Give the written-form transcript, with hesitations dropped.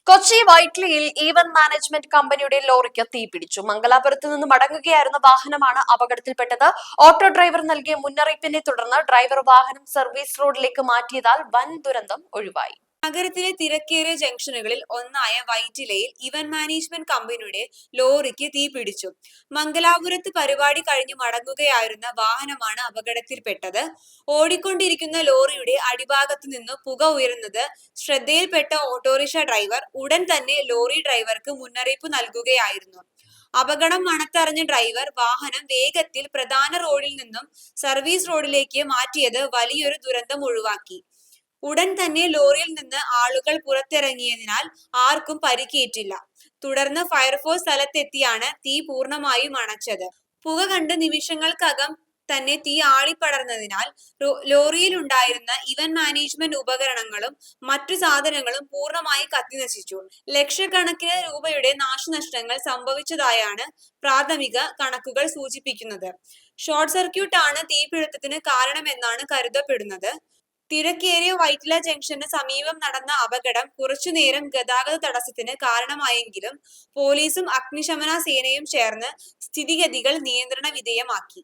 Kochi വൈറ്റ്ലിയിൽ event management കമ്പനിയുടെ ലോറിക്ക് തീപിടിച്ചു. മംഗലാപുരത്ത് നിന്ന് മടങ്ങുകയായിരുന്ന വാഹനമാണ് അപകടത്തിൽപ്പെട്ടത്. ഓട്ടോ ഡ്രൈവർ നൽകിയ മുന്നറിയിപ്പിനെ തുടർന്ന് ഡ്രൈവർ വാഹനം സർവീസ് റോഡിലേക്ക് മാറ്റിയതാൽ വൻ ദുരന്തം ഒഴിവായി. നഗരത്തിലെ തിരക്കേറിയ ജംഗ്ഷനുകളിൽ ഒന്നായ വൈറ്റിലയിൽ ഇവന്റ് മാനേജ്മെന്റ് കമ്പനിയുടെ ലോറിക്ക് തീപിടിച്ചു. മംഗലാപുരത്ത് പരിപാടി കഴിഞ്ഞു മടങ്ങുകയായിരുന്ന വാഹനമാണ് അപകടത്തിൽപ്പെട്ടത്. ഓടിക്കൊണ്ടിരിക്കുന്ന ലോറിയുടെ അടിഭാഗത്തു നിന്ന് പുക ഉയരുന്നത് ശ്രദ്ധയിൽപ്പെട്ട ഓട്ടോറിക്ഷ ഡ്രൈവർ ഉടൻ തന്നെ ലോറി ഡ്രൈവർക്ക് മുന്നറിയിപ്പ് നൽകുകയായിരുന്നു. അപകടം മണത്തറിഞ്ഞ ഡ്രൈവർ വാഹനം വേഗത്തിൽ പ്രധാന റോഡിൽ നിന്നും സർവീസ് റോഡിലേക്ക് മാറ്റിയത് വലിയൊരു ദുരന്തം ഒഴിവാക്കി. ഉടൻ തന്നെ ലോറിയിൽ നിന്ന് ആളുകൾ പുറത്തിറങ്ങിയതിനാൽ ആർക്കും പരിക്കേറ്റില്ല. തുടർന്ന് ഫയർഫോഴ്സ് സ്ഥലത്തെത്തിയാണ് തീ പൂർണ്ണമായും അണച്ചത്. പുക കണ്ട് നിമിഷങ്ങൾക്കകം തന്നെ തീ ആളിപ്പടർന്നതിനാൽ ലോറിയിലുണ്ടായിരുന്ന ഇവന്റ് മാനേജ്മെന്റ് ഉപകരണങ്ങളും മറ്റു സാധനങ്ങളും പൂർണ്ണമായി കത്തിനശിച്ചു. ലക്ഷക്കണക്കിന് രൂപയുടെ നാശനഷ്ടങ്ങൾ സംഭവിച്ചതായാണ് പ്രാഥമിക കണക്കുകൾ സൂചിപ്പിക്കുന്നത്. ഷോർട്ട് സർക്യൂട്ട് ആണ് തീപിടുത്തത്തിന് കാരണമെന്നാണ് കരുതപ്പെടുന്നത്. തിരക്കേറിയ വൈറ്റില ജംഗ്ഷന് സമീപം നടന്ന അപകടം കുറച്ചുനേരം ഗതാഗത തടസ്സത്തിന് കാരണമായെങ്കിലും പോലീസും അഗ്നിശമന സേനയും ചേർന്ന് സ്ഥിതിഗതികൾ നിയന്ത്രണ വിധേയമാക്കി.